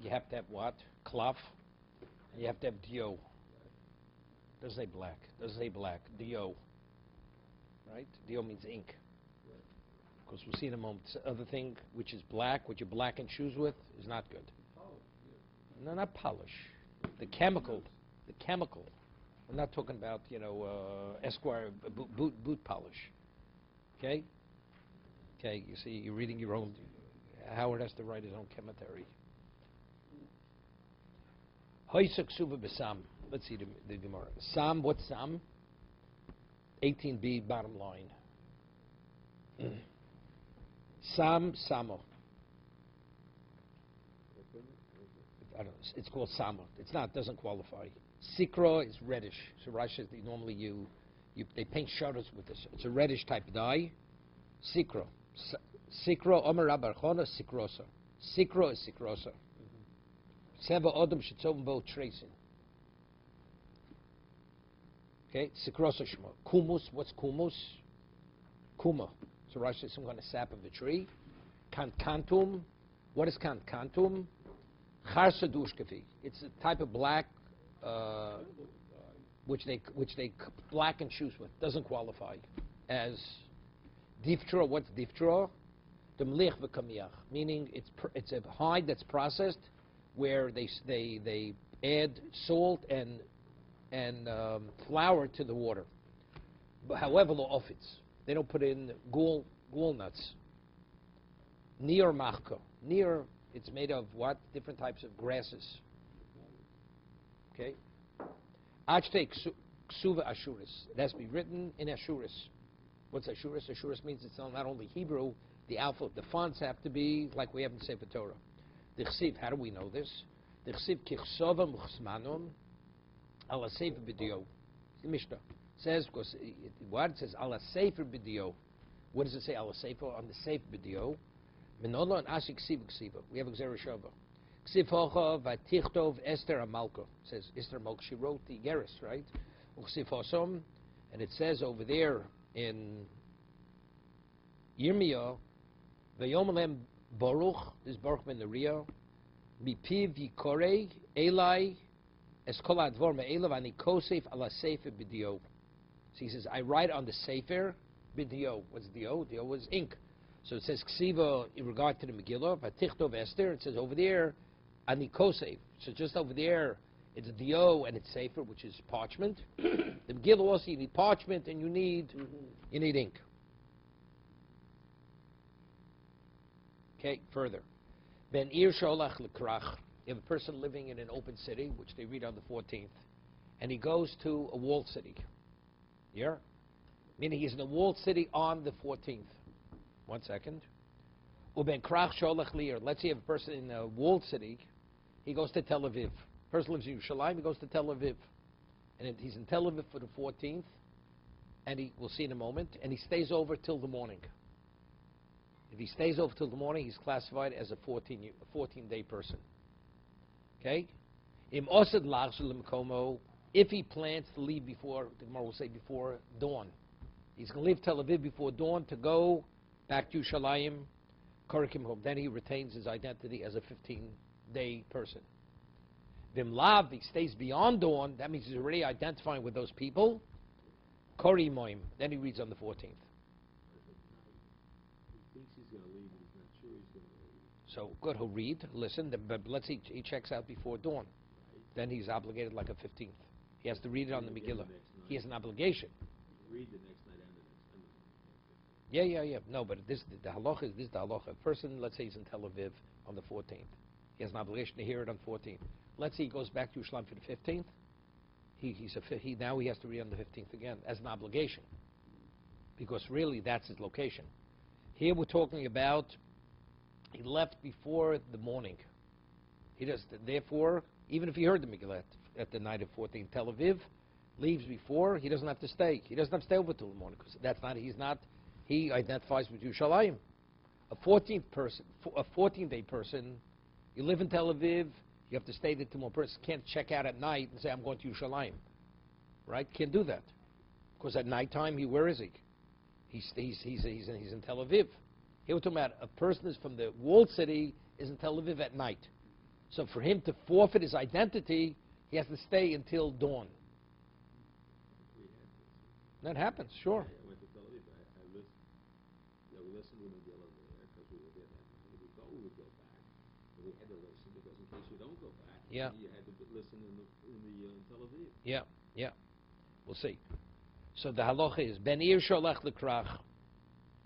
You have to have what? Cloth. You have to have dio. Doesn't say black. Doesn't say black. Dio. Right? Dio means ink. Because we'll see in a moment. The other thing, which is black, what you blacken shoes with, is not good. No, not polish. The chemical. The chemical. We're not talking about, Esquire boot polish. Okay? Okay, you see, you're reading your own. Howard has to write his own commentary. Let's see the Gemara. Sam, what's Sam? 18b, bottom line. Sam, Samo. I don't know, it's called Samo. It's not, doesn't qualify. Sikro is reddish. So Rashi, normally they paint shutters with this. It's a reddish type dye. Sikro. Sikro, Omer Rabbi Chona, Sikrosa. Sikro is Sikrosa. Seva Odom Shetzovim Bo Tracing. Okay, Sikrosa Shmo. Kumus, what's Kumus? Kuma. So Rashi says some kind of sap of the tree. Kantum. What is Kantum? Charsa Dushkafi. It's a type of black which they blacken shoes with. Doesn't qualify as diftra. What's diftra? Demlich v'kamiyach, meaning it's a hide that's processed, where they add salt and flour to the water. But however, lo ofitz, they don't put in gul nuts. Nir machka, nir, it's made of what? Different types of grasses. Okay. Achte ksuva ashuris. It has to be written in ashuris. What's ashuris? Ashuris means it's not only Hebrew. The alphabet, the fonts have to be like we have in Sefer Torah. The chsiv, how do we know this? The chsiv kichsova muchsmanon ala sefer b'dio. The Mishnah says, because what it says ala sefer b'dio. What does it say ala sefer on the sefer b'dio? Menolo and ashi ksiv ksiva. We have Gzera Shava. Ksiv hocha v'tichtov Esther Amalka. It says Esther Amalka. She wrote the Geras, right? Ksiv hosom, and it says over there in Yirmiyah. V'yomelem Baruch, this Baruch ben Neriah, mipiv yikorei Eli eskol advor me'elav ani kosef ala sefer b'dio. So he says, I write on the sefer b'dio. What's dio? Dio was ink. So it says ksiva in regard to the Megillah. V'tichtov Esther. It says over there ani kosef. So just over there, it's dio and it's sefer, which is parchment. The Megillah also you need parchment and you need ink. Okay, further. Ben ir sholach l'krach. You have a person living in an open city, which they read on the 14th, and he goes to a walled city. Yeah? Meaning he's in a walled city on the 14th. 1 second. Uben krach sholach li'ir. Let's say you have a person in a walled city, he goes to Tel Aviv. Person lives in Yerushalayim, he goes to Tel Aviv. And he's in Tel Aviv for the 14th, and we'll see in a moment, and he stays over till the morning. If he stays over till the morning, he's classified as a 14-day person. Okay? If he plans to leave before, the Gemara will say before dawn, he's going to leave Tel Aviv before dawn to go back to Yerushalayim, Korikim home. Then he retains his identity as a 15-day person. Vimlav, he stays beyond dawn, that means he's already identifying with those people. Kori Moim, then he reads on the 14th. So good, he'll read, listen, but let's see, he checks out before dawn. Then he's obligated like a 15th. He has to read it on the Megillah. He has an obligation. Read the next night and the next. Yeah. No, but the halacha is the halacha. A person, let's say he's in Tel Aviv on the 14th. He has an obligation to hear it on 14th. Let's say he goes back to Yerushalayim for the 15th. Now he has to read on the 15th again as an obligation. Because really that's his location. Here we're talking about he left before the morning. He does. Therefore, even if he heard the Megillah at the night of 14th, Tel Aviv leaves before. He doesn't have to stay. He doesn't have to stay over till the morning because that's not. He's not. He identifies with Yerushalayim. A 14-day person. You live in Tel Aviv. You have to stay there till more person can't check out at night and say I'm going to Yerushalayim. Right? Can't do that because at nighttime where is he? He's in Tel Aviv. Here we're talking about a person is from the walled city is in Tel Aviv at night. So for him to forfeit his identity, he has to stay until dawn. We had this. That happens, sure. I went to Tel Aviv. I listened. Yeah, we listened to Megilah there because we were there that night. We thought we would go back, but we had to listen because in case you don't go back, Yeah. you had to listen in Tel Aviv. Yeah, yeah. We'll see. So the halacha is ben ir sholach lekrach,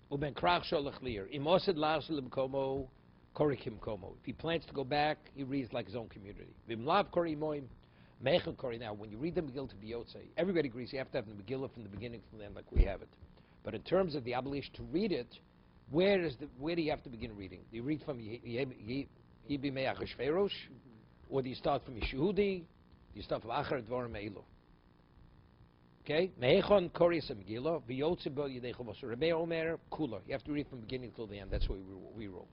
u ben krach sholach lir. Imosid la'as lemkomo, korikim komo. If he plans to go back, he reads like his own community. Vim lav kori moim, mechel kori. Now, when you read the Megillah to Biyotze, everybody agrees you have to have the Megillah from the beginning to the end, like we have it. But in terms of the obligation to read it, where do you have to begin reading? Do you read from Yibi Me'ach Hashverosh, or do you start from Yeshudi? Do you start from Achar Devarim Me'ilu? Okay? Me'echon Koris Megillah, Biyotze Bo Yidei Chavos. Rebbe Omer Kula. You have to read from the beginning till the end. That's what we roll.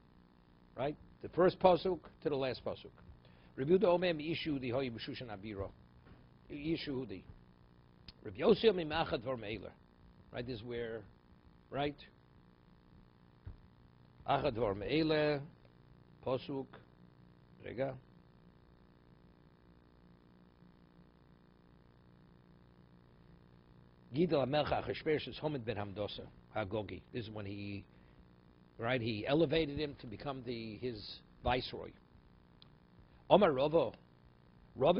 Right? The first pasuk to the last pasuk. Rabbi Yehuda Omer Yeshudi Hoy B'Shushan Abiro. Yeshudi. Rabbi Yossi Omer Me'achar Devarim Me'ilu. Right? This is where, right? Achar Devarim Me'ilu, pasuk. Rega. Gidal HaMelech Achashverosh is Homed ben Hamdosa Hagogi. This is when he elevated him to become his viceroy. Omar Rava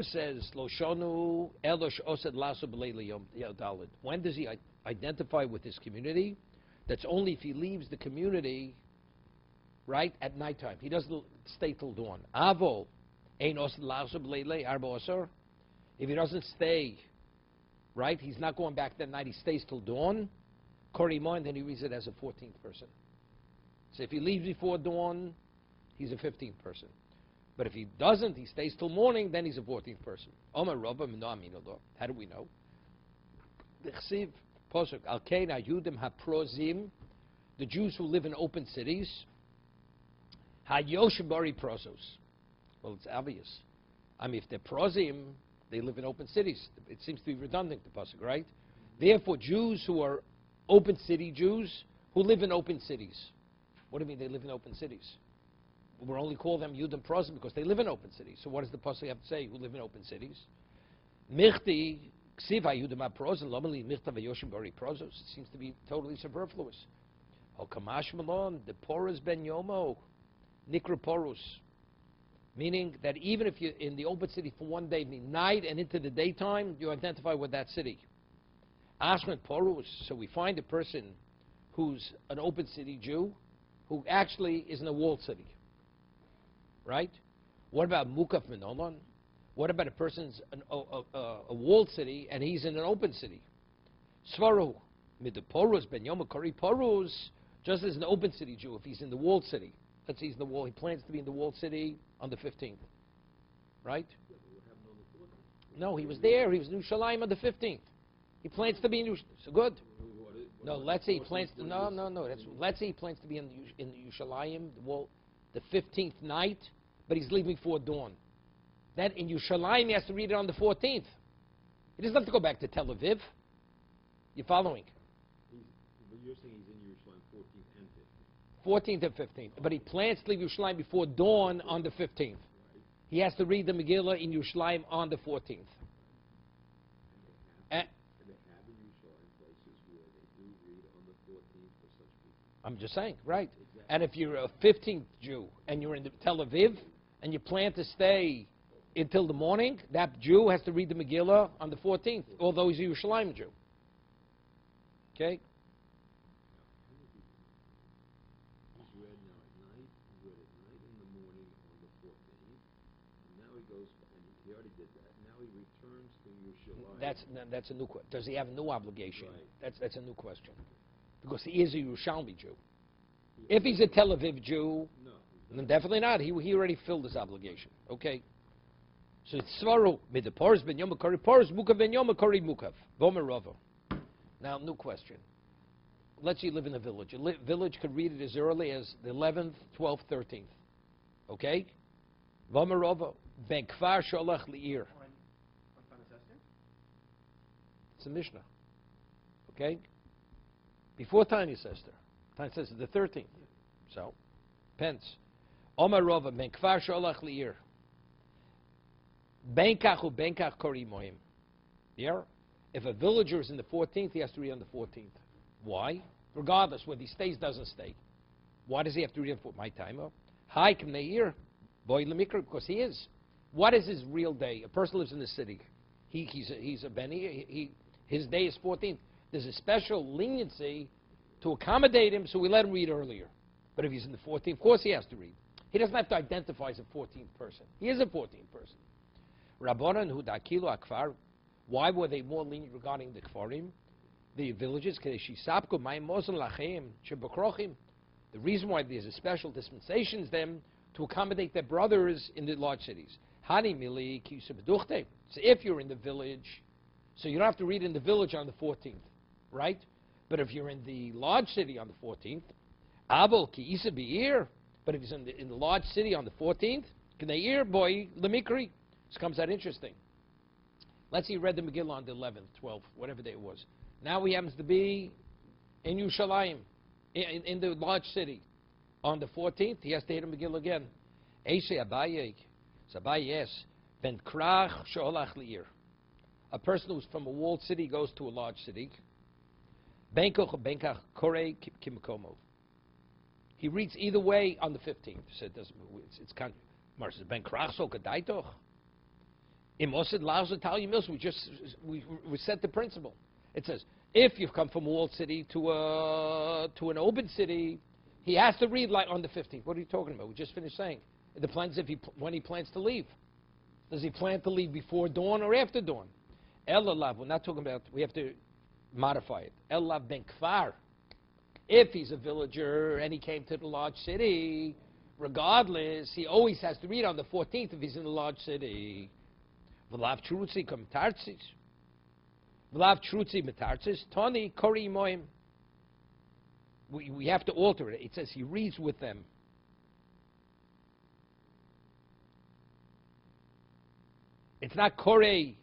says, Lo shonu elosh osed laso b'leila yom daled. When does he identify with his community? That's only if he leaves the community, right, at nighttime. He doesn't stay till dawn. Avol ein osed laso b'leila arba osar. If he doesn't stay, right, he's not going back that night, he stays till dawn, Korimo, and then he reads it as a 14th person. So if he leaves before dawn, he's a 15th person. But if he doesn't, he stays till morning, then he's a 14th person. Omer Rabba Mino Aminolo. How do we know? The Chsiv, Posuk, Al-Kein HaYudim HaProzim, the Jews who live in open cities, HaYoshim Bari Prozos. Well, it's obvious. I mean, if they're Prozim, they live in open cities. It seems to be redundant, the pasuk, right? Therefore, Jews who are open city Jews who live in open cities. What do you mean they live in open cities? We're only call them Yudam Prozim because they live in open cities. So what does the pasuk have to say? Who live in open cities? Michti ksiva Yudam HaProzim lomali michta v'yoshim bari prozos. It seems to be totally superfluous. O kamash malon the porus ben yomo nikra porus. Meaning that even if you're in the open city for one day, night and into the daytime, you identify with that city. Ashman Porus, so we find a person who's an open city Jew who actually is in a walled city. Right? What about Mukaf Minolan? What about a person's a walled city and he's in an open city? Svaru, Midaporus, Ben Yom Kari Porus, just as an open city Jew if he's in the walled city. Let's say he's in the wall, he plans to be in the walled city on the 15th. Right? Yeah, but what happened on the 14th? No, he was there. He was in Yerushalayim on the 15th. He plans to be in Yerushalayim. So good. No, let's say he plans to. No. Let's say he plans to be in Yerushalayim, the 15th night, but he's leaving before dawn. Then in Yerushalayim he has to read it on the 14th. He doesn't have to go back to Tel Aviv. You're following? But you're saying he's in Yerushalayim 14th and 15th. 14th and 15th. But he plans to leave Yerushalayim before dawn on the 15th. Right. He has to read the Megillah in Yerushalayim on the 14th. And they have in Yerushalayim places where they do read on the 14th for such people. I'm just saying, right. Exactly. And if you're a 15th Jew and you're in Tel Aviv and you plan to stay until the morning, that Jew has to read the Megillah on the 14th, although he's a Yerushalayim Jew. Okay? He's read now at night, he's read at night in the morning on the 14th, and now he goes, and he already did that, now he returns to Yerushalayim. That's a new question. Does he have a new obligation? Right. That's a new question. Because he is a Yerushalmi Jew. If he's a Tel Aviv Jew, No. then definitely not. He already filled his obligation. Okay? So it's Svaru, Midapors ben Yom Kari Pors, Mukav ben Yom Kari Mukav. Vomer Rava. Now, new question. Let's say you live in a village. A village could read it as early as the 11th, 12th, 13th. Okay? Vomer Rava. Ben Kfar Sholach Li'ir. It's a Mishnah. Okay? Before Tanya Sester. Tanya Sester, the 13th. So, pence. Omar Rava, Ben Kfar Sholach Li'ir. Benkach u benkach kori moim. Yeah? If a villager is in the 14th, he has to read on the 14th. Why? Regardless, whether he stays, doesn't stay. Why does he have to read for my time? Hi, K'meir, boy lemikra, because he is. What is his real day? A person lives in the city. He's a Beni. His day is 14th. There's a special leniency to accommodate him, so we let him read earlier. But if he's in the 14th, of course he has to read. He doesn't have to identify as a 14th person. He is a 14th person. Rabbanan hu dakilu akfar. Why were they more lenient regarding the kfarim, the villages? The reason why there's a special dispensation is them to accommodate their brothers in the large cities. So if you're in the village, so you don't have to read in the village on the 14th, right? But if you're in the large city on the 14th, but if he's in the large city on the 14th, boy, lemikri. This comes out interesting. Let's say you read the Megillah on the 11th, 12th, whatever day it was. Now he happens to be in Yerushalayim, in the large city. On the 14th, he has to hit the Megillah again. A person who's from a walled city goes to a large city. He reads either way on the 15th. So it's kind of ben krach so kadaitoch. We set the principle. It says if you've come from a walled city to an open city, he has to read like on the 15th. What are you talking about? We just finished saying. It depends when he plans to leave. Does he plan to leave before dawn or after dawn? Elalav, we're not talking about. We have to modify it. Elalav ben kfar. If he's a villager and he came to the large city, regardless, he always has to read on the 14th if he's in the large city. V'lav trutzi commentators. V'lav trutzi metartzis. Tani kori moim. We have to alter it. It says he reads with them. It's not kore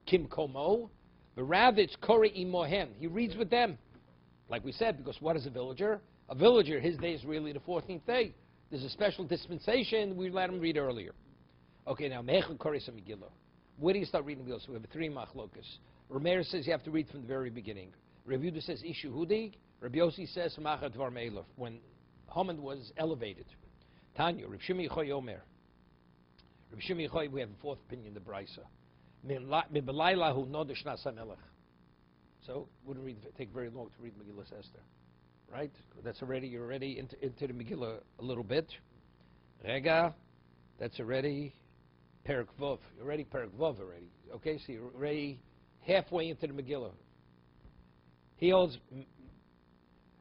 kim komo, but rather it's kore imohen. He reads with them. Like we said, because what is a villager? A villager, his day is really the 14th day. There's a special dispensation. We let him read earlier. Okay, now, Mechel Koris Megillah. Where do you start reading Megillah? So we have 3 machlokas. Rameir says you have to read from the very beginning. Rav Yehuda says Ishu Hudi. Rabbi Yossi says Machat Dvar Meilov, when Haman was elevated. Tanya, Rav Shimi Choy Omer. Rav Shimi Choy, we have a 4th opinion, the Brisa. Min Belaylahu Nodesh Nasa Melech. So it wouldn't take very long to read Megillah Esther, right? That's already, you're already into the Megillah a little bit. Rega, that's already Perek Vov. You're already Perek Vov already. Okay, so you're already halfway into the Megillah. He holds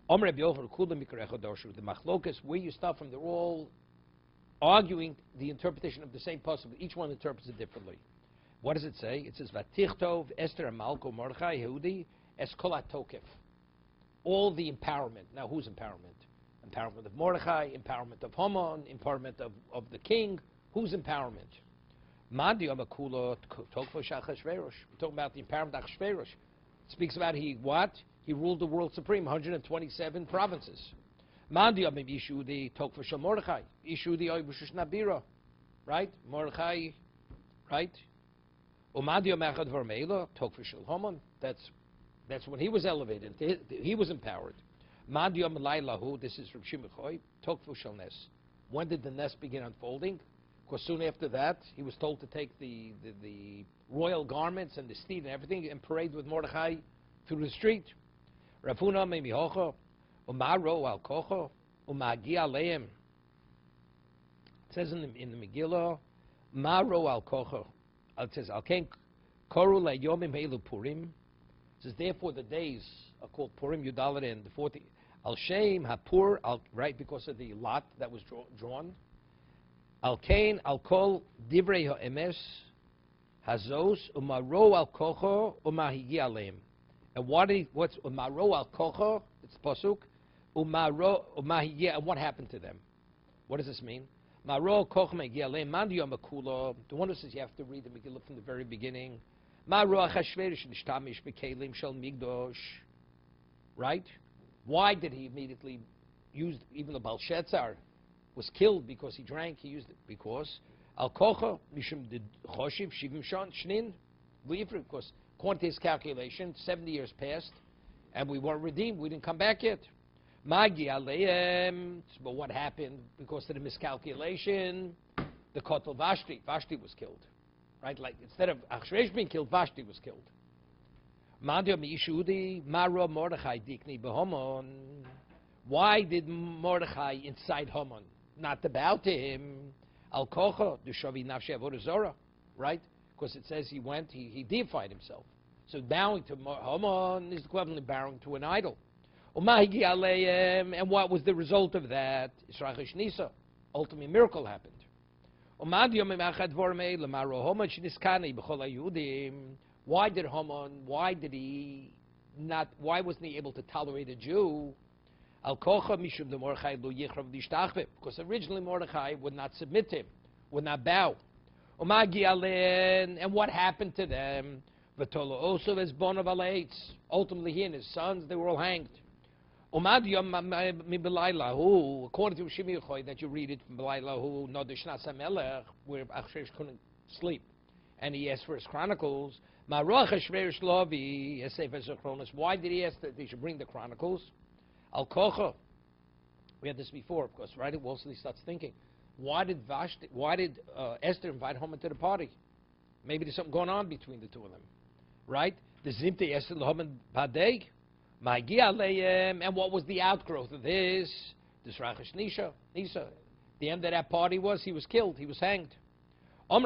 Omer Rabbi Yochanan Kula Mikrecha Darshu. The Machlokas, where you start from, they're all arguing the interpretation of the same pasuk. Each one interprets it differently. What does it say? It says Vatichtov Esther Amalko Mordechai Yehudi Eskolat Tokef. All the empowerment. Now, whose empowerment? Empowerment of Mordechai, empowerment of Haman, empowerment of the king. Whose empowerment? Mandi Amakula Tokfo Shachashverosh. We're talking about the empowerment of Achashverosh. It speaks about he ruled the world supreme, 127 provinces. Mandi Amibishudi Tokfo Shal Mordechai. Ishudi Oibushush Nabira. Right? Mordechai, right? That's when he was elevated. He was empowered. This is from Shimichoi. When did the nest begin unfolding? Because soon after that, he was told to take the royal garments and the steed and everything and parade with Mordechai through the street. Rafuna memihocho, umaro al kocho, umagi aleim. It says in the Megillah, maro al kocho. It says, Al-Ken Koru Yomim Helu Purim. It says, therefore the days are called Purim, Yudalit, and the 40. Al-Shem Hapur, right, because of the lot that was drawn. Al-Ken Al-Kol Divrei Ha'emes Hazos Umaro Al-Kocho Umahigi Aleim. And what's Umaro Al-Kocho? It's Pasuk. Umaro Umahigi, and what happened to them? What does this mean? The one who says you have to read the Megillah from the very beginning. Right? Why did he immediately use, even the Belshazzar was killed because he drank, he used it because Al kocha mishum de choshiv shivim shnin v'ifri. Of course, according to his calculation, 70 years passed, and we weren't redeemed. We didn't come back yet. Magi aleim. But what happened because of the miscalculation? The kotel Vashti was killed, right? Like instead of Achshverosh being killed, Vashti was killed. Why did Mordechai incite Haman? Not about him. Al kocha d'shavi nafshe avodah zora, right? Because it says he went, he deified himself. So bowing to Haman is equivalent to bowing to an idol. And what was the result of that? Ultimate miracle happened. Why did Haman, why wasn't he able to tolerate a Jew? Because originally Mordechai would not submit to him, would not bow. And what happened to them? Ultimately he and his sons, they were all hanged. According to Shimi Yochai, that you read it from Belaylahu, where Achshverosh couldn't sleep, and he asked for his chronicles. Why did he ask that they should bring the chronicles? Al kocha. We had this before, of course, right? Wolseley starts thinking, why did Esther invite Haman to the party? Maybe there's something going on between the two of them, right? The Zimte Esther Haman Padeg. And what was the outgrowth of this? Nisa. The end of that party was he was killed, he was hanged. We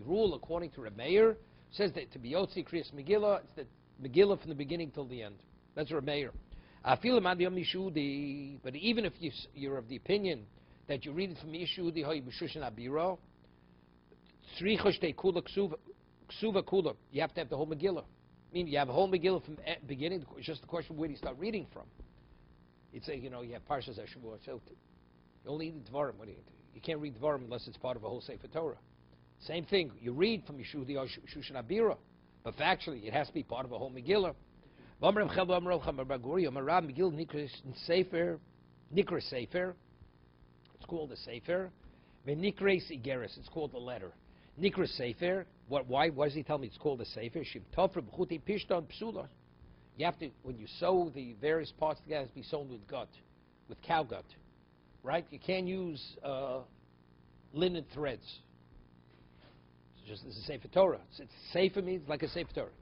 rule according to Reb Meir. Says that to be Yotzi Kriyas Megillah, it's the Megillah from the beginning till the end. That's Reb Meir. But even if you're of the opinion that you read it from Yeshudi Hoy B'Shushan Abiro, Ksuva Kula, you have to have the whole Megillah. I mean, you have a whole Megillah from beginning. It's just a question of where do you start reading from. It's you have parshes Shavuot. So you only need Devarim. You can't read Devarim unless it's part of a whole Sefer Torah. Same thing. You read from Yeshudi or Shushan Abira, but factually it has to be part of a whole Megillah. Nikra Sefer. It's called a Sefer. Nikra Igeris. It's called a letter. Nikra Sefer. Why does he tell me it's called a Sefer? You have to, when you sew the various parts together, it has to be sewn with gut, with cow gut, right? You can't use linen threads. It's a Sefer Torah. It's Sefer means like a Sefer Torah.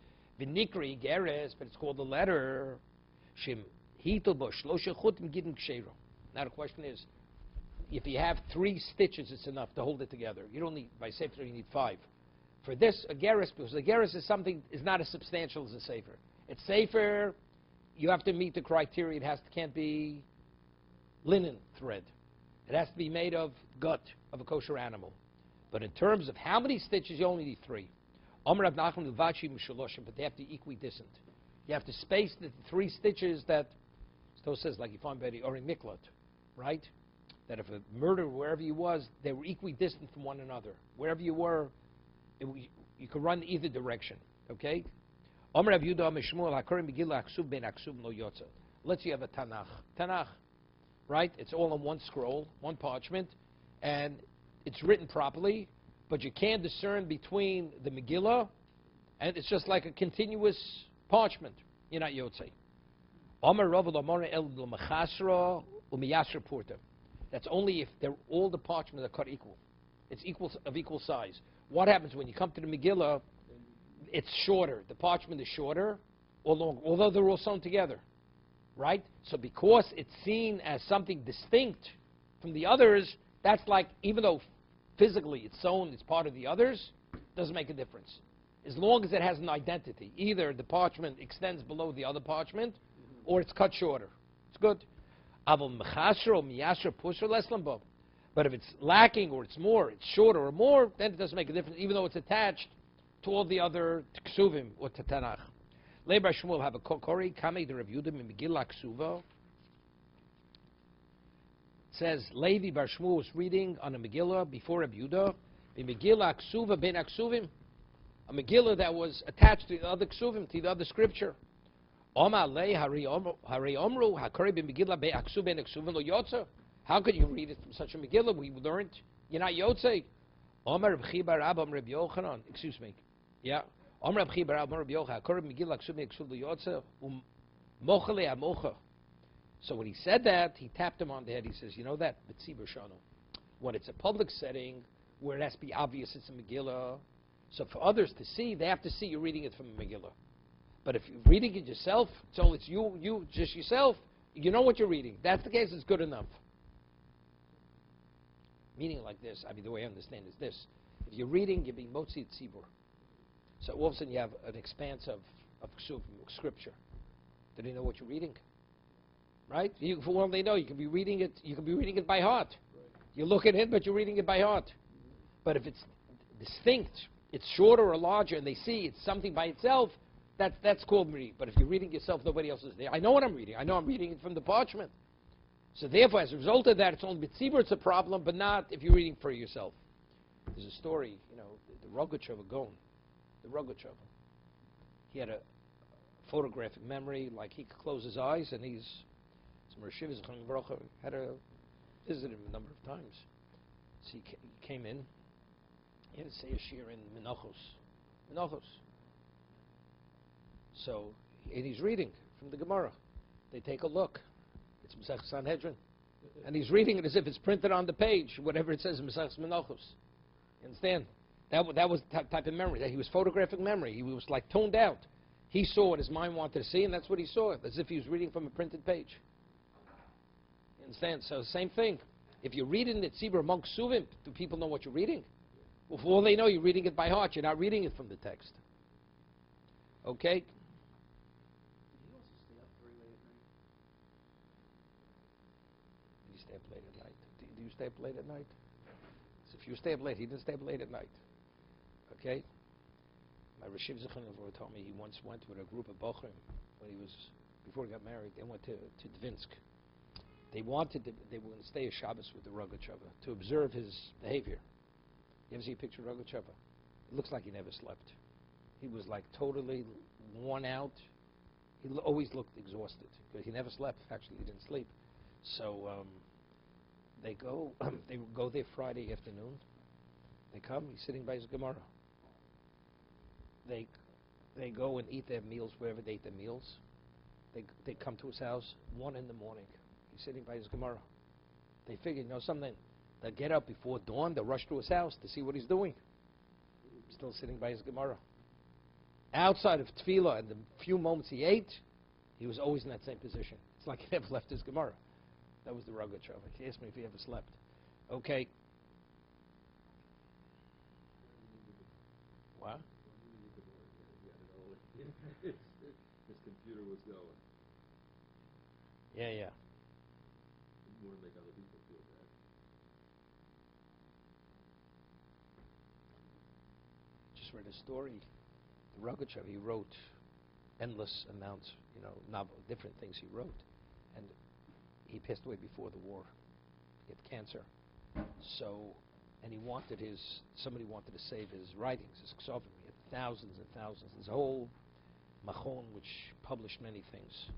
V'nikri Geres, but it's called a letter. Shim hitel bo shlosha chutim gidin ksheiro. Now the question is, if you have 3 stitches, it's enough to hold it together. You don't need, by Sefer you need 5. For this, a Geres, because a Geres is not as substantial as a Sefer. It's Sefer, you have to meet the criteria. Can't be linen thread. It has to be made of gut of a kosher animal. But in terms of how many stitches, you only need 3. But they have to be equidistant. You have to space the 3 stitches that, Sto says, like you find by the Ori Miklat, right? That if a murder, wherever you was, they were equidistant from one another. Wherever you were, you could run either direction, okay? Let's say you have a Tanakh, right? It's all on one scroll, one parchment, and it's written properly, but you can't discern between the Megillah, and it's just like a continuous parchment. You're not Yotzei. That's only if all the parchments are cut equal. It's of equal size. What happens when you come to the Megillah? It's shorter. The parchment is shorter or longer, although they're all sewn together, right? So because it's seen as something distinct from the others, that's like, even though physically it's sewn, it's part of the others, doesn't make a difference. As long as it has an identity. Either the parchment extends below the other parchment, or it's cut shorter. It's good. But if it's lacking, or it's shorter or more, then it doesn't make a difference, even though it's attached to all the other ksuvim or Tanakh. Leibar Shmuel have a kokori kamei the Rav Yehuda Megillah ksuva. It says Levi Bar Shmuel was reading on a Megillah before Rav Yehuda. Megillah ksuva ben aksuvim, a Megillah that was attached to the other ksuvim, to the other scripture. Omar lei hari omru hakori ben Megillah be aksuv ben aksuvim lo yotza. How could you read it from such a Megillah? We learned, you're not Yotzei. Omer Reb Chibar Abba Reb Yochanan. Excuse me. Yeah. Omer Reb Chibar Abba Reb Yochanan. Koreb Megillah Ksumi Ksul Yotzei. Mochale Amocha. So when he said that, he tapped him on the head. He says, you know that? B'tzibur Shanu. When it's a public setting, where it has to be obvious it's a Megillah, so for others to see, they have to see you're reading it from a Megillah. But if you're reading it yourself, so it's you, just yourself, you know what you're reading. That's the case, it's good enough. Meaning like this, I mean, the way I understand is this. If you're reading, you're being motzi tzibur. So all of a sudden you have an expanse of scripture. Do they know what you're reading? Right? For all they know, you can be reading it by heart. You look at it, but you're reading it by heart. But if it's distinct, it's shorter or larger, and they see it's something by itself, that's called reading. But if you're reading yourself, nobody else is there. I know what I'm reading. I know I'm reading it from the parchment. So therefore, as a result of that, it's only B'tzibur, it's a problem, but not if you're reading for yourself. There's a story, the Rogachover Gaon, the Rogachover. He had a photographic memory, like he could close his eyes, and had visited him a number of times. So he came in. He had to say a shir in Menachos. So, and he's reading from the Gemara. They take a look. It's Masech Sanhedrin. And he's reading it as if it's printed on the page, whatever it says in Masech Menachos. You understand? That was the type of memory. That he was photographic memory. He was like toned out. He saw what his mind wanted to see, and that's what he saw, as if he was reading from a printed page. You understand? So same thing. If you're reading the Tzibur among Suvim, do people know what you're reading? Well, for all they know, you're reading it by heart. You're not reading it from the text. Okay? Did he also stay up very late at night? Did he stay up late at night? Do you stay up late at night? So if you stay up late, he didn't stay up late at night. Okay? My Rashiv Zechon told me he once went with a group of Bochrim before he got married. They went to Dvinsk. They were going to stay a Shabbos with the Rogachover to observe his behavior. You ever see a picture of Rogachover? It looks like he never slept. He was like totally worn out. He always looked exhausted because he never slept. Actually, he didn't sleep. So they go there Friday afternoon. They come. He's sitting by his Gemara. They go and eat their meals wherever they eat their meals. They come to his house 1 a.m. He's sitting by his Gemara. They figure, something. They'll get up before dawn. They'll rush to his house to see what he's doing. Still sitting by his Gemara. Outside of Tefillah and the few moments he ate, he was always in that same position. It's like he never left his Gemara. That was the Rogachover. He asked me if he ever slept. Okay. What? His computer was going. Yeah. Didn't want to make other people feel bad. Just read a story. The Rogachover, he wrote endless amounts, novel, different things he wrote. And he passed away before the war. He had cancer. So, and somebody wanted to save his writings, his ksovim. He had thousands and thousands. There's a whole machon which published many things.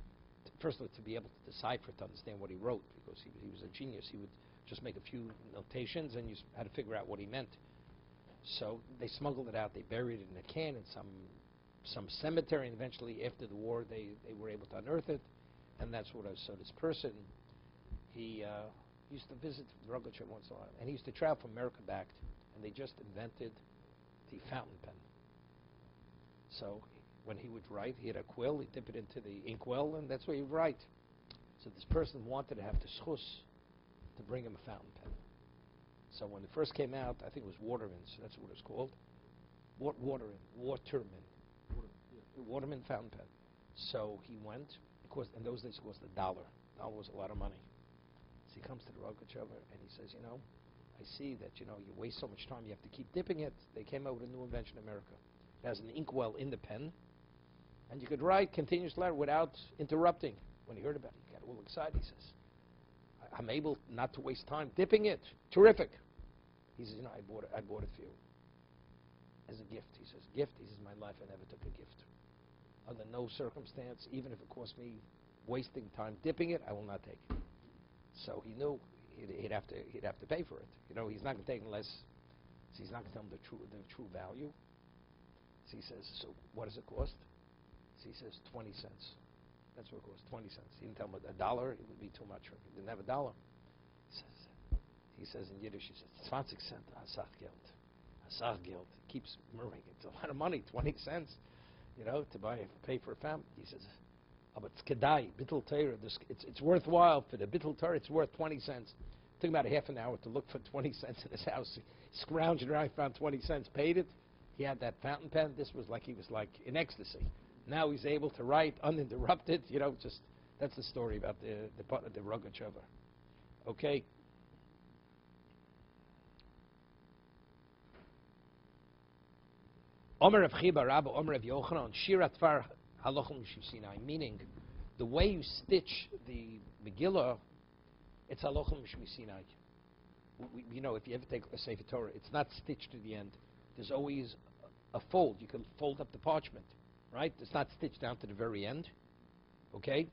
First of all, to be able to decipher, to understand what he wrote, because he was a genius. He would just make a few notations, and you had to figure out what he meant. So they smuggled it out. They buried it in a can in some cemetery, and eventually, after the war, they were able to unearth it, and that's what I was. So this person, he used to visit Rogachover once in a while, and he used to travel from America back, and they just invented the fountain pen. So when he would write, he had a quill, he'd dip it into the inkwell, and that's where he'd write. So this person wanted to have the schus to bring him a fountain pen. So when it first came out, I think it was Waterman, so that's what it's called. Waterman fountain pen. So he went, of course, in those days it was $1. $1 was a lot of money. So he comes to the Rogachover and he says, I see that, you waste so much time, you have to keep dipping it. They came out with a new invention in America. It has an inkwell in the pen, and you could write continuous letter without interrupting. When he heard about it, he got all excited. He says, I'm able not to waste time dipping it. Terrific. He says, I bought it for you as a gift. He says, gift? He says, my life, I never took a gift. Under no circumstance, even if it cost me wasting time dipping it, I will not take it. So he knew he'd have to pay for it. You know, he's not going to take unless he's not going to tell him the true value. So he says, so what does it cost? So he says 20 cents. That's what it costs, 20 cents. He didn't tell him $1. It would be too much. He didn't have $1. He says in Yiddish, he says 20 cent asach geld. Asach geld. He keeps murmuring. It's a lot of money, 20 cents. You know, to pay for a family. He says, oh, but it's kedai, bittul Torah. It's worthwhile for the bittul Torah. It's worth 20 cents. It took about a half an hour to look for 20 cents in his house. He scrounged around, found 20 cents, paid it. He had that fountain pen. He was like in ecstasy. Now he's able to write uninterrupted. You know, just that's the story about the Rogatchover. Okay. Omer of Chiba Rabba, Omer of Yochanan, Shirat Far Halachim Sinai, meaning the way you stitch the Megillah, it's Halachim Sinai. You know, if you ever take a Sefer Torah, it's not stitched to the end. There's always a fold. You can fold up the parchment, right? It's not stitched down to the very end. Okay?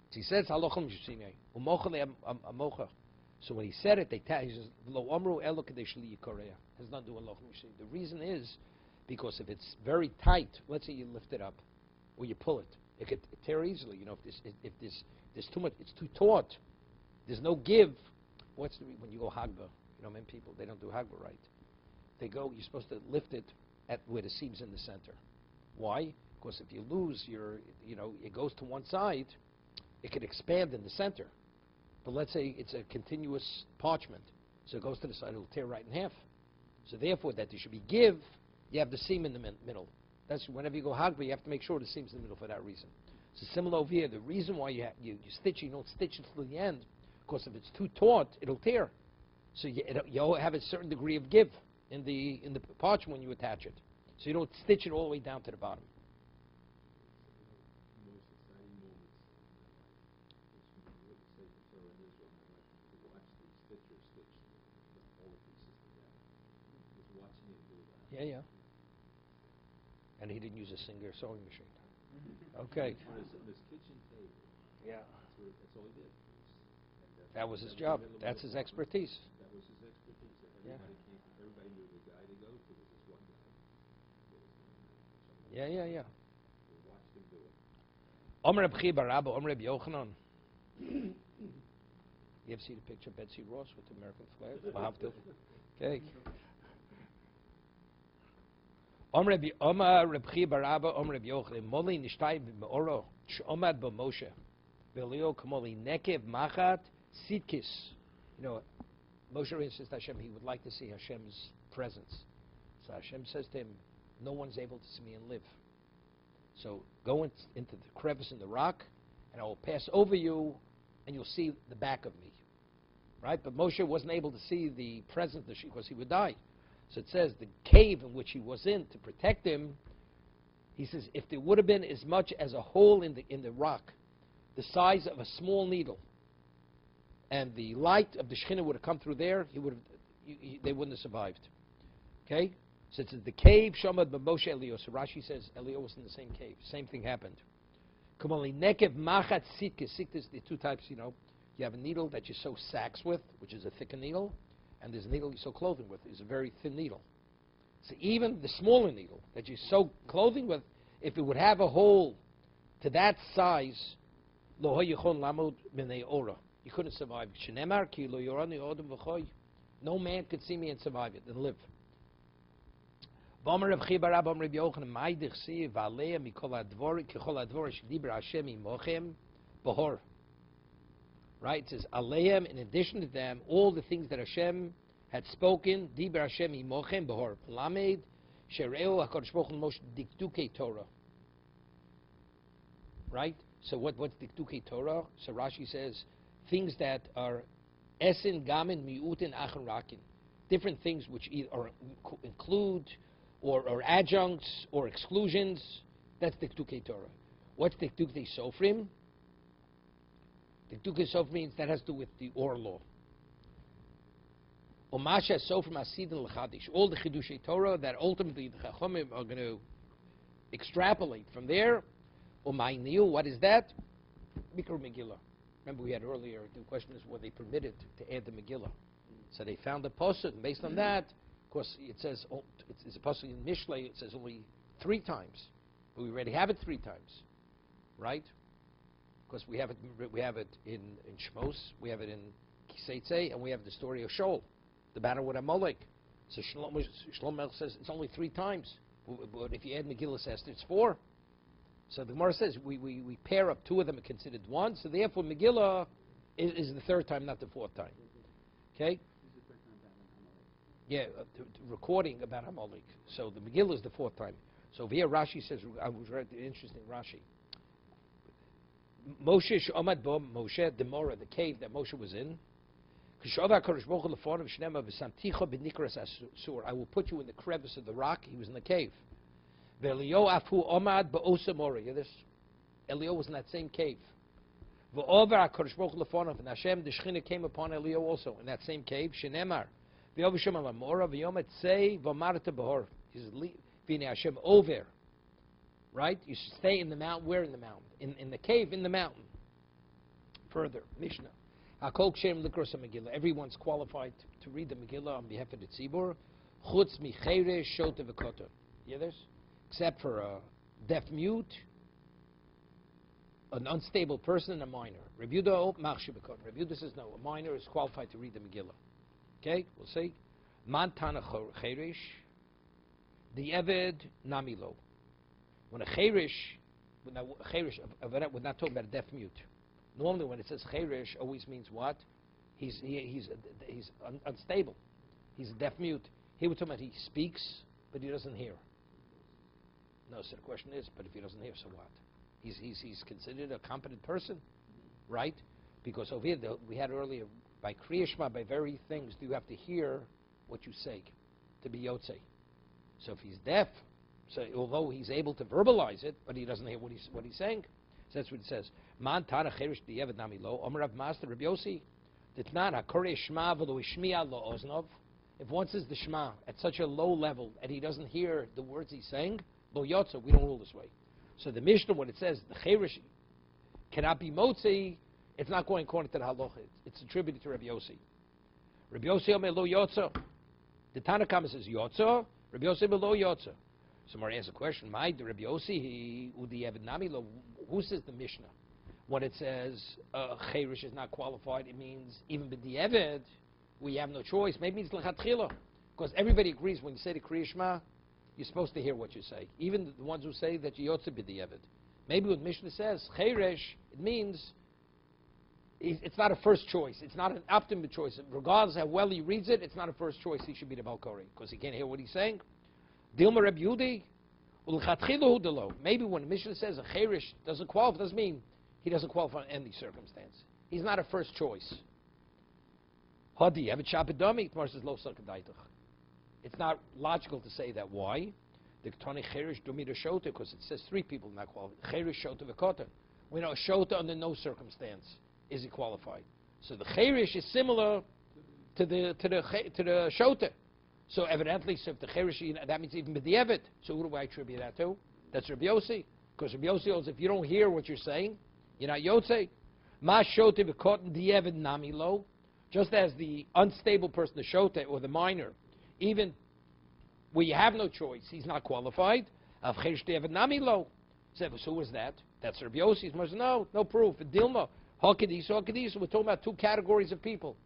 So he says Halachim Sinai. So when he said it, he says, Lo Omru Elo Kadesh Li Yikoreya. Has nothing to do with Halachim Sinai. The reason is, because if it's very tight, let's say you lift it up, or you pull it, it could tear easily. You know, if there's too much, it's too taut. There's no give. When you go Hagba, you know, many people, they don't do Hagba right. You're supposed to lift it at where the seam's in the center. Why? Because if you lose it goes to one side, it could expand in the center. But let's say it's a continuous parchment, so it goes to the side, it'll tear right in half. So therefore, that there should be give. You have the seam in the middle. That's whenever you go Hagba, you have to make sure the seam's in the middle for that reason. So similar over here, the reason why you stitch, you don't stitch it till the end, because if it's too taut, it'll tear. So you have a certain degree of give in the parchment when you attach it. So you don't stitch it all the way down to the bottom. Most exciting moments in my life is when you say the Torah in Israel. My wife to watch the stitcher stitch all the pieces together. Just watching him do that. Yeah. And he didn't use a Singer sewing machine. Okay. On his kitchen table. Yeah. That's all he did. That was his job. That's his expertise. That was his expertise. Everybody knew the guy to go to was this one guy. Yeah. We watched him do it. Omer Reb Chiba Rabba, Omer Reb Yochanan. You ever see the picture of Betsy Ross with the American flag? Okay. Omer Reb Chiba Rabba, Omer Reb Yochanan. Moli nishtay b'meoro sh'omad b'Moshe. V'lio k'moli nekev machat sitkis. You know, Moshe says to Hashem he would like to see Hashem's presence. So Hashem says to him, no one's able to see me and live. So go into the crevice in the rock, and I will pass over you, and you'll see the back of me. Right? But Moshe wasn't able to see the presence because he would die. So it says the cave in which he was in to protect him, he says, if there would have been as much as a hole in the rock, the size of a small needle, and the light of the Shekhinah would have come through there, they wouldn't have survived. Okay? So it says the cave, Shamad Moshe Elio. So Rashi says Elio was in the same cave. Same thing happened. Kumali nekev machat sitkis. Sitkis, the two types, you know. You have a needle that you sew sacks with, which is a thicker needle, and there's a needle you sew clothing with, is a very thin needle. So even the smaller needle that you sew clothing with, if it would have a hole to that size, lo hoyachon lamod b'nei ora. You couldn't survive. Shenemar ki lo yorani odom v'choy. No man could see me and survive it and live. Right? It says, Aleim, in addition to them, all the things that Hashem had spoken, Dibra Hashem imochem behor. Lamed, Shereo HaKadosh Baruch Hu Moshe Dikduke Torah. Right? So what's Dikduke Torah? So Rashi says, things that are Esin, Gamin, Miutin, Achan, Rakin. Different things which either include or adjuncts or exclusions. That's Dikduke Torah. What's Dikduke Sofrim? Dikduke Sofrim means that has to do with the Or law. Umasha Sofrim Asidin L'chadish. All the Chidushei Torah that ultimately the Chachamim are going to extrapolate from there. Umayniu, what is that? Mikra Megillah. Remember we had earlier, the question is, were they permitted to add the Megillah? So they found a pasuk, and based on that, of course, it says, it's a pasuk in Mishlei, it says only 3 times. But we already have it 3 times, right? Because we have it in Shmos, we have it in Kiseitze, and we have the story of Shaul, the battle with Amalek. So Shlomo says it's only 3 times. But if you add Megillah Esther, it's 4. So the Gemara says we pair up 2 of them are considered 1. So therefore Megillah is the 3rd time, not the 4th time. Okay? Yeah, recording about Amalek. So the Megillah is the 4th time. So over here Rashi says, I was read the interesting Rashi. Moshe Omad Bo Moshe, the Mora, the cave that Moshe was in. I will put you in the crevice of the rock. He was in the cave. Elio was in that same cave. And Hashem, the Shechina, came upon Elio also in that same cave. Shenemar. Hashem over. Right? You should stay in the mountain. Where in the mountain? In the cave, in the mountain. Further, Mishnah. Everyone's qualified to read the Megillah on behalf of the Tzibur. Chutz micheresh shota v'koton. You hear this? Except for a deaf mute, an unstable person, and a minor. Rabbi Yehuda machshi v'koton. Rabbi Yehuda says no, a minor is qualified to read the Megillah. Okay, we'll see. Man tana cheresh, the eved namilo. When a cheresh, we're not talking about a deaf mute. Normally, when it says cheresh, always means what? He's unstable. He's a deaf mute. Here we're talking about he speaks, but he doesn't hear. No, so the question is, but if he doesn't hear, so what? He's considered a competent person, right? Because over here, we had earlier, by Kriya Shema, by very things, you have to hear what you say to be Yotzei. So if he's deaf, so although he's able to verbalize it, but he doesn't hear what he's saying, so that's what it says. Man tana cheresh di'evet namilo. Omer Rav Master Rabbi Yossi. Ditnan hakorei shema v'lo ishmiya lo oznov. If one says the Shema at such a low level and he doesn't hear the words he's saying, lo yotza, we don't rule this way. So the Mishnah, when it says the cheresh cannot be motzi, it's not going according to the halacha. It's attributed to Rabbi Yossi. Rabbi Yossi omer lo yotza. The Tanakh says yotza. Rabbi Yossi omer lo yotza. Somebody asks a question. My Rabbi Yossi udi eved namilo. Who says the Mishnah? When it says cheresh is not qualified, it means even b'di'eved, we have no choice. Maybe it's l'chatchila, because everybody agrees when you say the Kriya Shema, you're supposed to hear what you say. Even the ones who say that you yotze b'di'eved. Maybe what Mishnah says cheresh, it means it's not a first choice. It's not an optimum choice. Regardless how well he reads it, it's not a first choice. He should be the Balkori because he can't hear what he's saying. Dilma Reb Yudi. Maybe when the Mishnah says a cheresh doesn't qualify, doesn't mean he doesn't qualify in any circumstance. He's not a first choice. It's not logical to say that. Why? Because it says 3 people not qualified. Cheresh, shota, v'koton. We know shota under no circumstance is he qualified. So the cheresh is similar to the shota. So evidently, so if the cheresh, that means even b'di'eved. So who do I attribute that to? That's Rabbi Yossi. Because Rabbi Yossi holds if you don't hear what you're saying, you're not yotzei. Ma shota v'koton di'eved namilo. Just as the unstable person, the shota or the minor, even where you have no choice, he's not qualified. Av cheresh di'eved namilo. So who is that? That's Rabbi Yossi. No proof. Dilma. Hakadis. We're talking about 2 categories of people: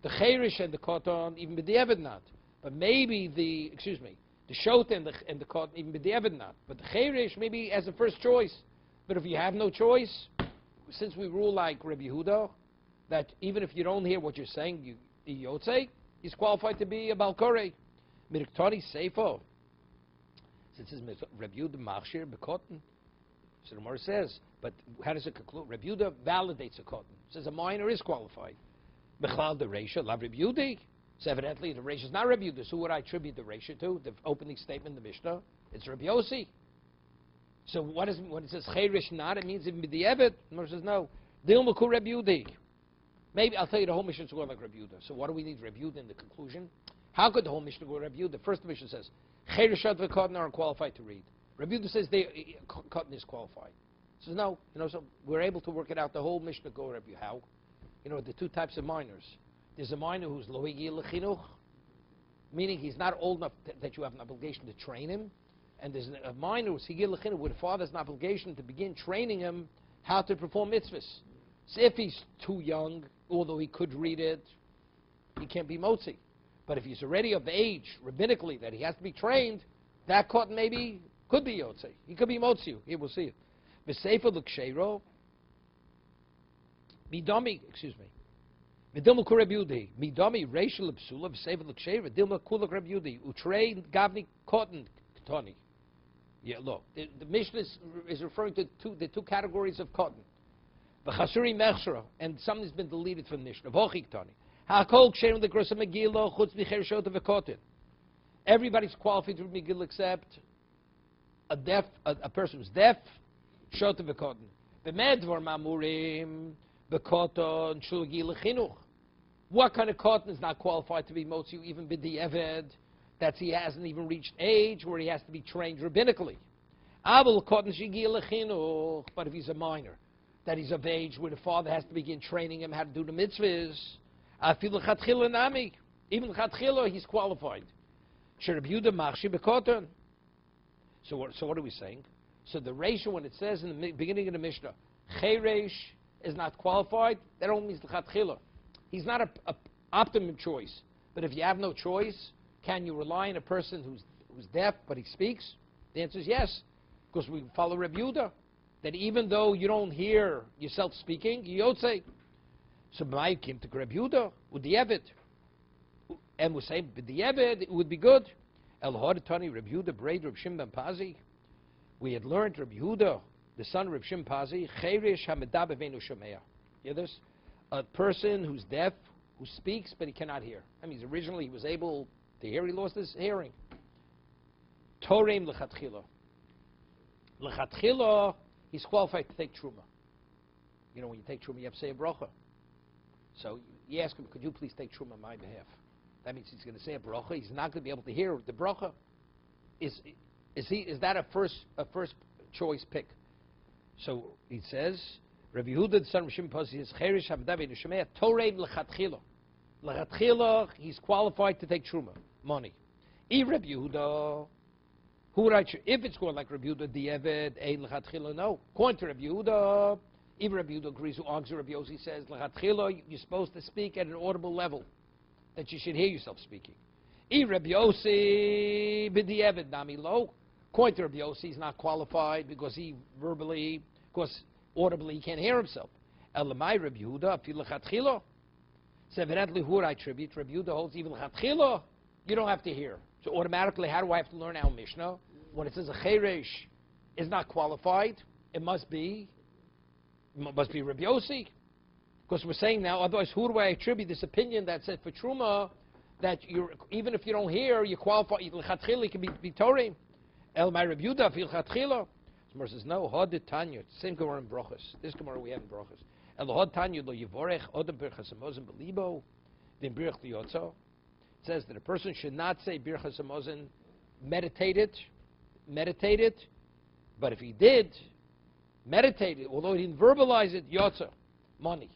the cheresh and the koton, even b'di'eved not. But maybe the shota and the koton, even b'di'eved not. But the cheresh maybe as a first choice. But if you have no choice, since we rule like Rabbi Yehuda, that even if you don't hear what you're saying, you yotzei, he's qualified to be a balkorei. Miriktani seifo. Since it's Rabbi Yehuda machshir b'koton. So the Gemara says, but how does it conclude? Rabbi Yehuda validates a koton. Says a minor is qualified. Bechlal the reisha, lav Rabbi Yehuda. So evidently the reisha is not Rabbi Yehuda. So who would I attribute the reisha to? The opening statement in the Mishnah. It's Rabbi Yossi. So what is when it says cheresh not? It means even b'di'eved. The Gemara says no. Dilmaku Rabbi Yehuda. Maybe I'll tell you the whole Mishnah is going like Rabbi Yehuda. So what do we need Rabbi Yehuda in the conclusion? How could the whole Mishnah go Rabbi Yehuda? The first Mishnah says cheresh and koton are qualified to read. Rabbi Yehuda says koton is qualified. Says no. So we're able to work it out. The whole Mishnah go Rabbi how? The two types of minors. There's a minor who's lo higi lechinuch, meaning he's not old enough that you have an obligation to train him. And there's a minor who's higi lechinuch, where the father has an obligation to begin training him how to perform mitzvahs. So if he's too young, although he could read it, he can't be motzi. But if he's already of age, rabbinically, that he has to be trained, that cotton maybe could be yotzi. He could be motzi. Here we'll see it. V'sefer l'ksheiro, midami, v'dilma ku Reb Yudi, midami reishel l'psula, v'sefer l'ksheiro, v'dilma ku Reb Yudi, utrei gavni cotton ketoni. Yeah, look, the Mishnah is referring to the two categories of cotton. V'chasuri mechshra, and something's been deleted from the Mishnah. V'hochi ketoni. Ha'kol ksheiro l'grosa Megilah, chutz v'chershot v'cotton. Everybody's qualified for Megillah except a person who's deaf, shot v'cotton. V'medvar mamurim v'cotton shulgi lechinuch. What kind of cotton is not qualified to be motzi, even b'di'eved? That he hasn't even reached age where he has to be trained rabbinically. Abel cotton shigi lechinuch. But if he's a minor, that he's of age where the father has to begin training him how to do the mitzvahs, afil l'chatchila nami, even l'chatchila he's qualified. Sherab Yudah machshi b'cotton. So what are we saying? So the ratio, when it says in the beginning of the Mishnah, Cheresh is not qualified, that only means l'chatchila. He's not a optimum choice. But if you have no choice, can you rely on a person who's deaf but he speaks? The answer is yes, because we follow Reb Yehuda, that even though you don't hear yourself speaking, you yotze. So B'mai came to Reb Yehuda with the Eved, and we say the Eved it would be good. El Hodatani Reb Yehuda Braid Reb Shimon ben Pazi. We had learned Reb Yehuda, the son of Reb Shimon Pazi, Cheresh Hamedab Avenu Shomea. Hear this? A person who's deaf, who speaks, but he cannot hear. I mean, originally he was able to hear, he lost his hearing. Toreim L'chatchila. L'chatchila, he's qualified to take Truma. When you take Truma, you have to say a bracha. So you ask him, could you please take Truma on my behalf? That means he's going to say a bracha. He's not going to be able to hear the bracha. Is that a first choice pick? So he says, Rabbi Yehuda, the son of Shimon Pazi, is Cheresh Hamdav Neshemeh Toreim L'chatchila. L'chatchila, he's qualified to take truma, money. Rabbi Yehuda, who would I choose? If it's going like Rabbi Yehuda, the Eved, Ein L'chatchila, no. According to Rabbi Yehuda, even Rabbi Yehuda agrees who argues. Rabbi Yossi says, L'chatchila, you're supposed to speak at an audible level, that you should hear yourself speaking. Rabbi Yossi, b'di'eved nami lo. According to Rabbi Yossi, he's not qualified because audibly he can't hear himself. Elamai Rabbi Yehuda, afilu l'chatchila. So evidently, who would I attribute? Rabbi Yehuda holds even l'chatchila, you don't have to hear. So automatically, how do I have to learn our Mishnah? When it says a cheresh is not qualified, it must be Rabbi Yossi. Because we're saying now, otherwise, who do I attribute this opinion that said for Truma, that even if you don't hear, you qualify, l'chatchila can be Torah. El my Rabbi Yehuda, fil l'chatchila. Gemara says, no, Hod Tanya, same Gemara in Brachos. This Gemara we have in Brachos. El Hod Tanya lo yivorech odem birchas hamazon belibo, then birch liyotzo. It says that a person should not say birchas hamazon, meditate it, but if he did meditate it, although he didn't verbalize it, yotzo, money.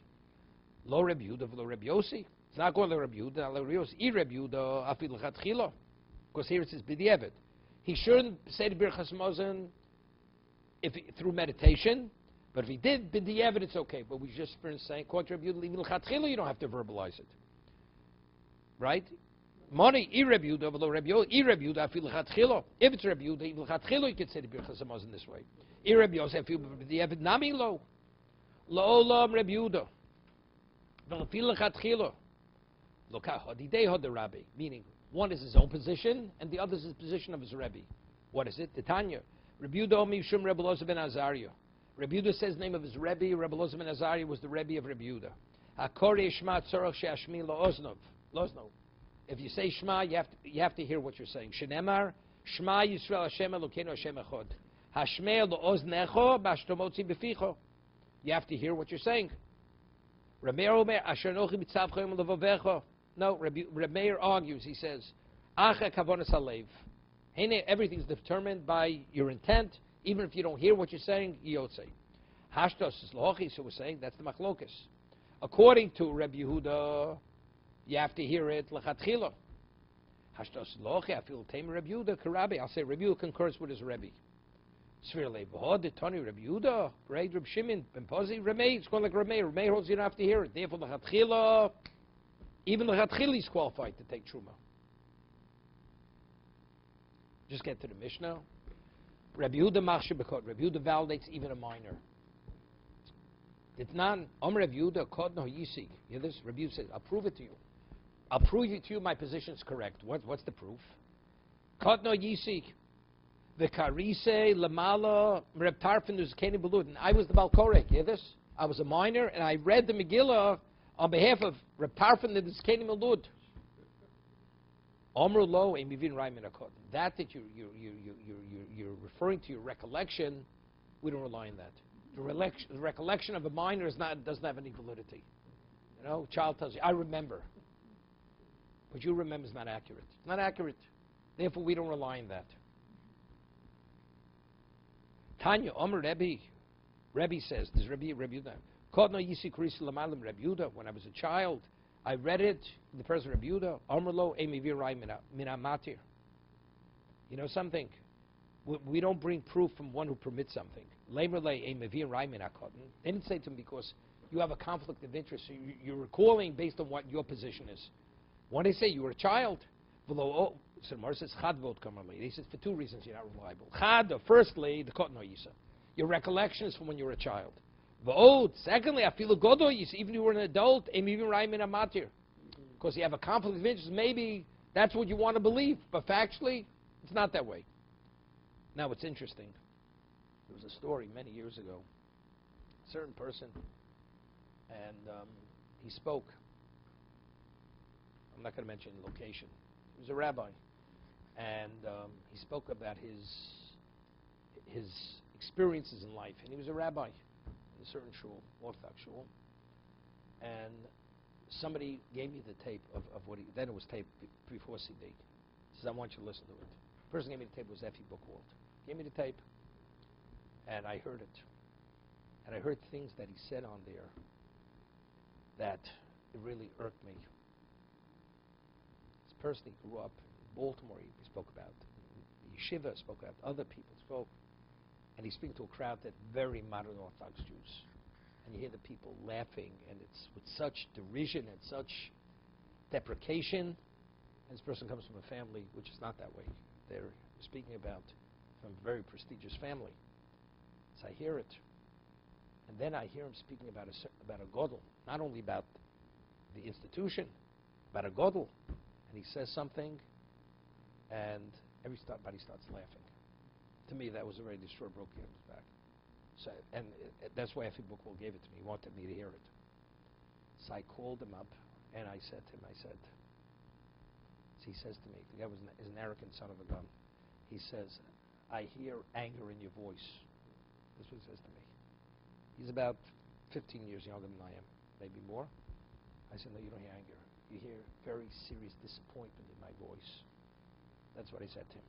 Lo Rabbi Yehuda, lo Rabbi Yossi. It's not going to Rabbi Yehuda, lo Rabbi Yossi. Rabbi Yehuda, afil l'chatchila. Because here it says b'di'eved. He shouldn't say the birchas hamazon through meditation, but if he did b'di'eved, it's okay. But we just finished saying, according to Rabbi Yehuda, even l'chatchila, you don't have to verbalize it, right? Money, Rabbi Yehuda, lo Rabbi Yossi. Rabbi Yehuda, afil l'chatchila. If it's Rabbi Yehuda, even l'chatchila, you can say the birchas hamazon this way. Rabbi Yossi, afil b'di'eved nami lo. Lo olam Rabbi Yehuda. Meaning, one is his own position, and the other is his position of his Rebbe. What is it? Titania. Rabbi Yehuda Mishum Rebbe Elazar ben Azariah. Rabbi Yehuda says the name of his Rebbe. Rebbe Elazar ben Azariah was the Rebbe of Rabbi Yehuda. Hakori Shema Tzorach She'ashmi Lo'oznov. If you say Shema, you have to hear what you're saying. Shenemar Shema Yisrael Hashem Elokeinu Hashem Echad. Hashmei Lo'oznecho Bashtomotzi Beficho. You have to hear what you're saying. No, Rabbi Meir argues, he says, everything's determined by your intent, even if you don't hear what you're saying, yotze. Hashtos is lochi, so we're saying that's the machlokas. According to Rabbi Yehuda, you have to hear it lechatchila. Hashtos lochi, I feel tame Rabbi Yehuda karabi. I'll say Rabbi Yehuda concurs with his Rebbe. Svir levod, Tani Rabbi Yehuda, Raid Reb Shimon, Ben Pozi, Ramei. It's going like Ramei. Ramei holds you don't have to hear it. Therefore, lechatchila, even lechatchila is qualified to take truma. Just get to the Mishnah. Rabbi Yehuda machshir bekod. Rabbi Yehuda validates even a minor. It's not Rabbi Yehuda kod no yisik. You hear this? Rabbi Yehuda says, "I'll prove it to you. I'll prove it to you. My position is correct. What's the proof? Kod no yisik. The karise lamala Reb Tarfon who's Keni Belud. And I was the Balkorek. You hear this? I was a minor, and I read the Megillah on behalf of Reb Tarfon that is Keni Belud. Omru lo emivin raimin akod. That you're referring to your recollection, we don't rely on that. The recollection of a minor doesn't have any validity. You know, child tells you, I remember. What you remember is not accurate. It's not accurate. Therefore, we don't rely on that. Tanya, Omer Rebbe. Rebbe says, this Rebbe Yehuda. Kod no yisi kurisi lamalim Rebbe Yehuda. When I was a child, I read it in the person of Rebbe Yehuda. Omer lo emivir rai mina matir. You know something? We don't bring proof from one who permits something. They didn't say to him because you have a conflict of interest, so you're recalling based on what your position is. When they say you were a child, so Mar says chad vod kamarli. He says for two reasons you're not reliable. Chad, firstly, the kot no yisa. Your recollection is from when you were a child. V'od, secondly, I feel a godo yisa. Even if you were an adult, even raim in a matir, because you have a conflict of interest. Maybe that's what you want to believe, but factually, it's not that way. Now, what's interesting, there was a story many years ago, a certain person, and he spoke. I'm not going to mention the location. He was a rabbi, and he spoke about his experiences in life, and he was a rabbi in a certain shul, Orthodox shul, and somebody gave me the tape of what he, then it was tape before CD. He says, I want you to listen to it. The person who gave me the tape was Effie Bookwald. Gave me the tape, and I heard it. And I heard things that he said on there that it really irked me. This person, he grew up in Baltimore, he spoke about. The yeshiva spoke about. Other people spoke. And he's speaking to a crowd that very modern Orthodox Jews. And you hear the people laughing, and it's with such derision and such deprecation. And this person comes from a family which is not that way. They're speaking about from a very prestigious family. So I hear it. And then I hear him speaking about a godel, not only about the institution, about a godel. And he says something, and everybody starts laughing. To me, that was already the straw broke the camel's back. So, and that's why Effie Bookwell gave it to me. He wanted me to hear it. So I called him up, and I said to him, so he says to me, the guy is an arrogant son of a gun. He says, I hear anger in your voice. That's what he says to me. He's about 15 years younger than I am, maybe more. I said, no, you don't hear anger. You hear very serious disappointment in my voice. That's what I said to him.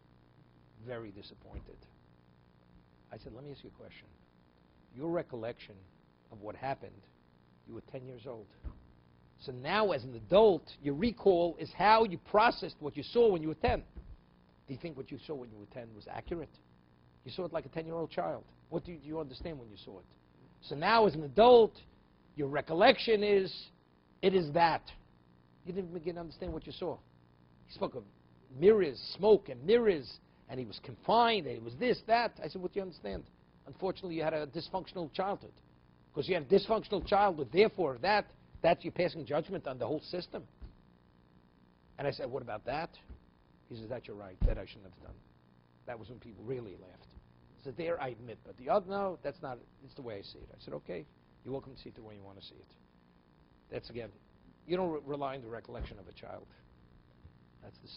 Very disappointed. I said, let me ask you a question. Your recollection of what happened, you were 10 years old. So now as an adult, your recall is how you processed what you saw when you were 10. Do you think what you saw when you were 10 was accurate? You saw it like a 10-year-old child. What do you understand when you saw it? So now as an adult, your recollection is, it is that. You didn't begin to understand what you saw. He spoke of mirrors, smoke and mirrors, and he was confined, and it was this, that. I said, what do you understand? Unfortunately, you had a dysfunctional childhood. Because you had a dysfunctional childhood, therefore that's you passing judgment on the whole system. And I said, what about that? He says, that you're right. That I shouldn't have done. That was when people really laughed. So there I admit, but the other, no, that's not, it's the way I see it. I said, okay, you're welcome to see it the way you want to see it. That's, again, you don't rely on the recollection of a child. That's the